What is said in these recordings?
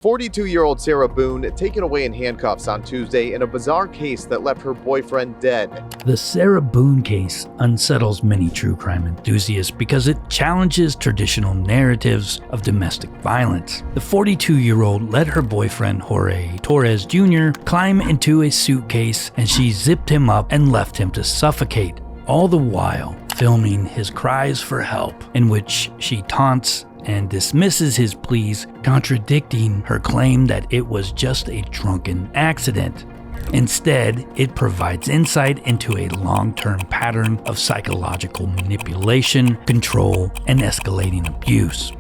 42-year-old Sarah Boone taken away in handcuffs on Tuesday in a bizarre case that left her boyfriend dead. The Sarah Boone case unsettles many true crime enthusiasts because it challenges traditional narratives of domestic violence. The 42-year-old let her boyfriend Jorge Torres Jr. climb into a suitcase and she zipped him up and left him to suffocate, all the while filming his cries for help, in which she taunts and dismisses his pleas, contradicting her claim that it was just a drunken accident. Instead, it provides insight into a long-term pattern of psychological manipulation, control, and escalating abuse.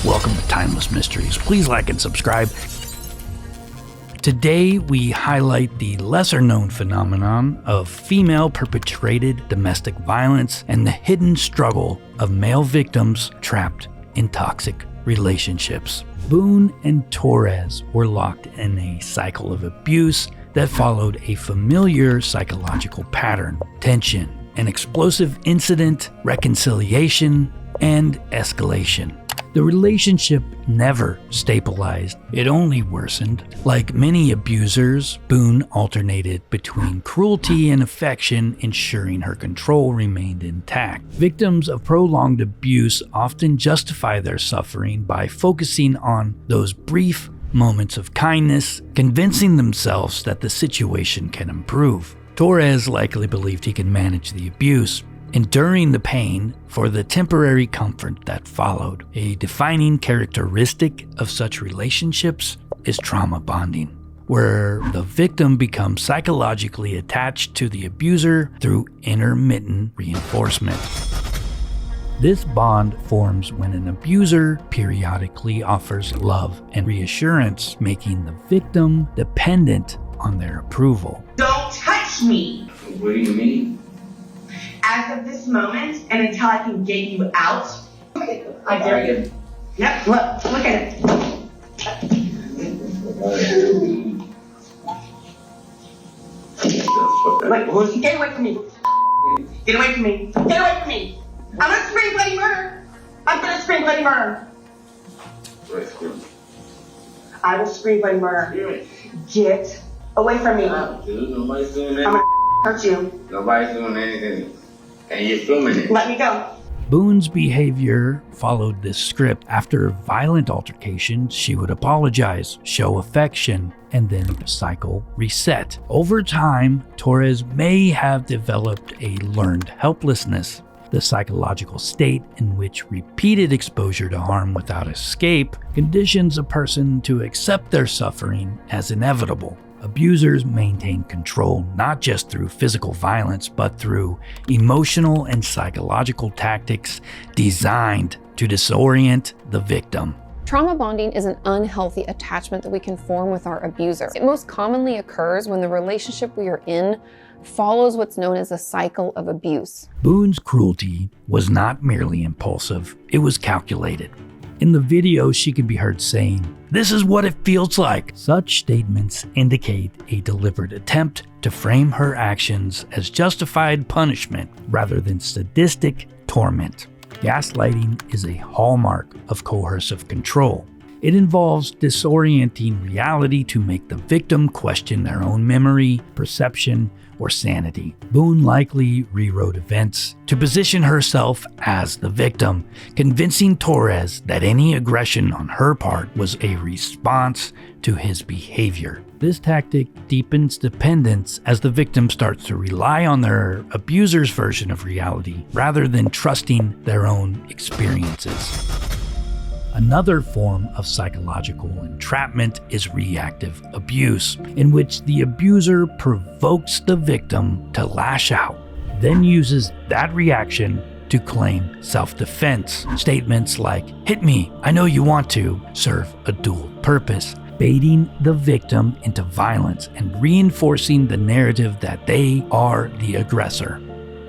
Welcome to Timeless Mysteries. Please like and subscribe. Today, we highlight the lesser-known phenomenon of female-perpetrated domestic violence and the hidden struggle of male victims trapped in toxic relationships. Boone and Torres were locked in a cycle of abuse that followed a familiar psychological pattern: tension, an explosive incident, reconciliation, and escalation. The relationship never stabilized, it only worsened. Like many abusers, Boone alternated between cruelty and affection, ensuring her control remained intact. Victims of prolonged abuse often justify their suffering by focusing on those brief moments of kindness, convincing themselves that the situation can improve. Torres likely believed he could manage the abuse, enduring the pain for the temporary comfort that followed. A defining characteristic of such relationships is trauma bonding, where the victim becomes psychologically attached to the abuser through intermittent reinforcement. This bond forms when an abuser periodically offers love and reassurance, making the victim dependent on their approval. Don't touch me! What do you mean? As of this moment, and until I can get you out, I dare you. Yep, look at it. Wait, get away from me. Get away from me. Get away from me. I'm gonna scream bloody murder. I'm gonna scream bloody murder. I will scream bloody murder. Get away from me. Nobody's doing I'm anything. gonna hurt you. Nobody's doing anything. And you're filming it. Let me go. Boone's behavior followed this script. After violent altercations, she would apologize, show affection, and then the cycle reset. Over time, Torres may have developed a learned helplessness, the psychological state in which repeated exposure to harm without escape conditions a person to accept their suffering as inevitable. Abusers maintain control not just through physical violence, but through emotional and psychological tactics designed to disorient the victim. Trauma bonding is an unhealthy attachment that we can form with our abuser. It most commonly occurs when the relationship we are in follows what's known as a cycle of abuse. Boone's cruelty was not merely impulsive, it was calculated. In the video, she could be heard saying, "This is what it feels like." Such statements indicate a deliberate attempt to frame her actions as justified punishment rather than sadistic torment. Gaslighting is a hallmark of coercive control. It involves disorienting reality to make the victim question their own memory, perception, or sanity. Boone likely rewrote events to position herself as the victim, convincing Torres that any aggression on her part was a response to his behavior. This tactic deepens dependence as the victim starts to rely on their abuser's version of reality rather than trusting their own experiences. Another form of psychological entrapment is reactive abuse, in which the abuser provokes the victim to lash out, then uses that reaction to claim self-defense. Statements like, "Hit me, I know you want to," serve a dual purpose, baiting the victim into violence and reinforcing the narrative that they are the aggressor.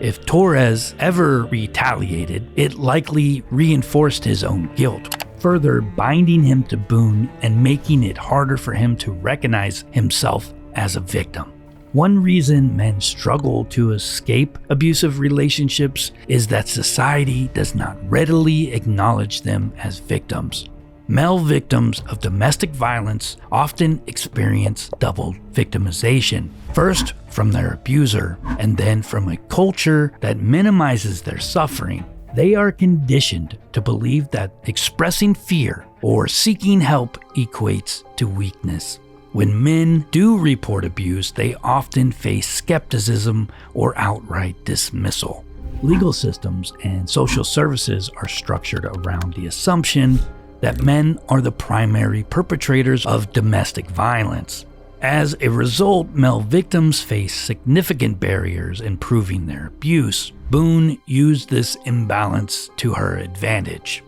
If Torres ever retaliated, it likely reinforced his own guilt, further binding him to Boone and making it harder for him to recognize himself as a victim. One reason men struggle to escape abusive relationships is that society does not readily acknowledge them as victims. Male victims of domestic violence often experience double victimization, first from their abuser and then from a culture that minimizes their suffering. They are conditioned to believe that expressing fear or seeking help equates to weakness. When men do report abuse, they often face skepticism or outright dismissal. Legal systems and social services are structured around the assumption that men are the primary perpetrators of domestic violence. As a result, male victims face significant barriers in proving their abuse. Boone used this imbalance to her advantage.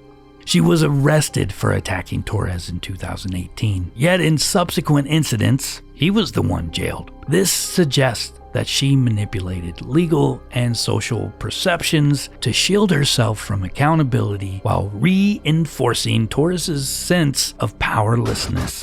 She was arrested for attacking Torres in 2018, yet in subsequent incidents, he was the one jailed. This suggests that she manipulated legal and social perceptions to shield herself from accountability while reinforcing Torres's sense of powerlessness.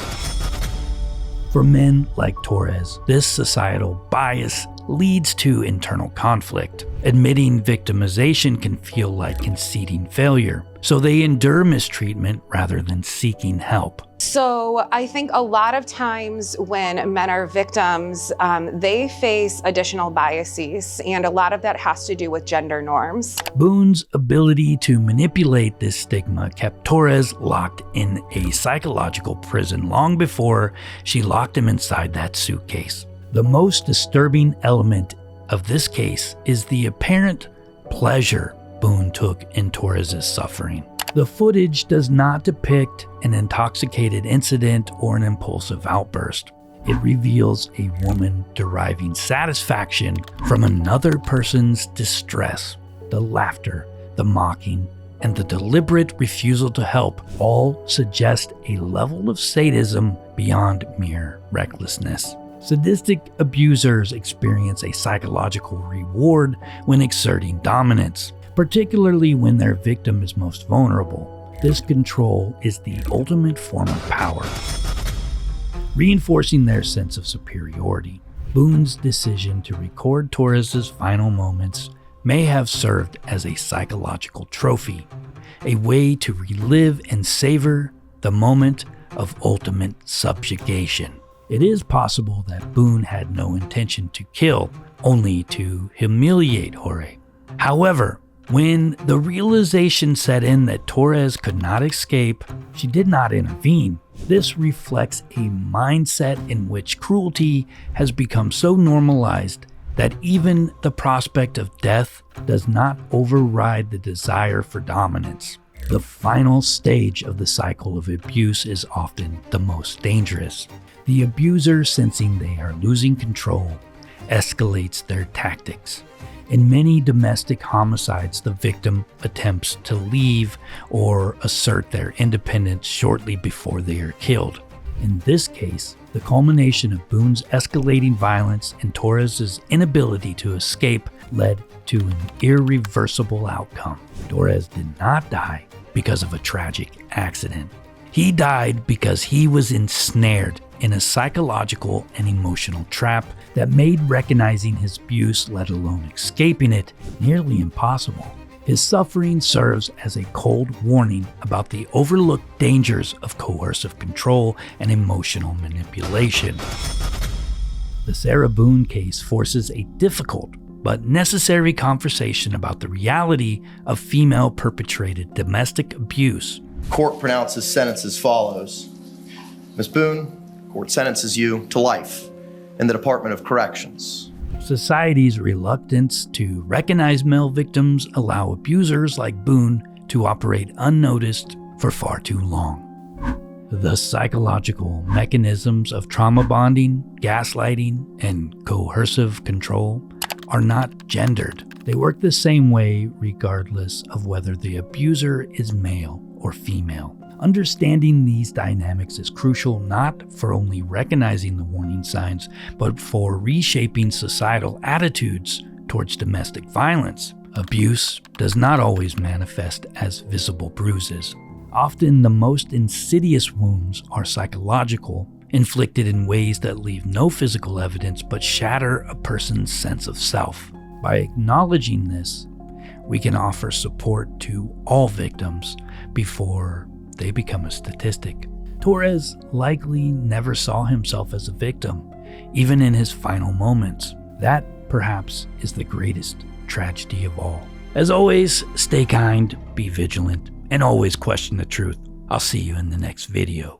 For men like Torres, this societal bias leads to internal conflict. Admitting victimization can feel like conceding failure, so they endure mistreatment rather than seeking help. So I think a lot of times when men are victims, they face additional biases, and a lot of that has to do with gender norms. Boone's ability to manipulate this stigma kept Torres locked in a psychological prison long before she locked him inside that suitcase. The most disturbing element of this case is the apparent pleasure Boone took in Torres' suffering. The footage does not depict an intoxicated incident or an impulsive outburst. It reveals a woman deriving satisfaction from another person's distress. The laughter, the mocking, and the deliberate refusal to help all suggest a level of sadism beyond mere recklessness. Sadistic abusers experience a psychological reward when exerting dominance, particularly when their victim is most vulnerable. This control is the ultimate form of power, reinforcing their sense of superiority. Boone's decision to record Torres' final moments may have served as a psychological trophy, a way to relive and savor the moment of ultimate subjugation. It is possible that Boone had no intention to kill, only to humiliate Jorge. However, when the realization set in that Torres could not escape, she did not intervene. This reflects a mindset in which cruelty has become so normalized that even the prospect of death does not override the desire for dominance. The final stage of the cycle of abuse is often the most dangerous. The abuser, sensing they are losing control, escalates their tactics. In many domestic homicides, the victim attempts to leave or assert their independence shortly before they are killed. In this case, the culmination of Boone's escalating violence and Torres' inability to escape led to an irreversible outcome. Torres did not die because of a tragic accident. He died because he was ensnared in a psychological and emotional trap that made recognizing his abuse, let alone escaping it, nearly impossible. His suffering serves as a cold warning about the overlooked dangers of coercive control and emotional manipulation. The Sarah Boone case forces a difficult but necessary conversation about the reality of female-perpetrated domestic abuse. Court pronounces sentence as follows. Ms. Boone, court sentences you to life in the Department of Corrections. Society's reluctance to recognize male victims allow abusers like Boone to operate unnoticed for far too long. The psychological mechanisms of trauma bonding, gaslighting, and coercive control are not gendered. They work the same way regardless of whether the abuser is male or female. Understanding these dynamics is crucial not for only recognizing the warning signs, but for reshaping societal attitudes towards domestic violence. Abuse does not always manifest as visible bruises. Often the most insidious wounds are psychological, inflicted in ways that leave no physical evidence but shatter a person's sense of self. By acknowledging this, we can offer support to all victims before they become a statistic. Torres likely never saw himself as a victim, even in his final moments. That, perhaps, is the greatest tragedy of all. As always, stay kind, be vigilant, and always question the truth. I'll see you in the next video.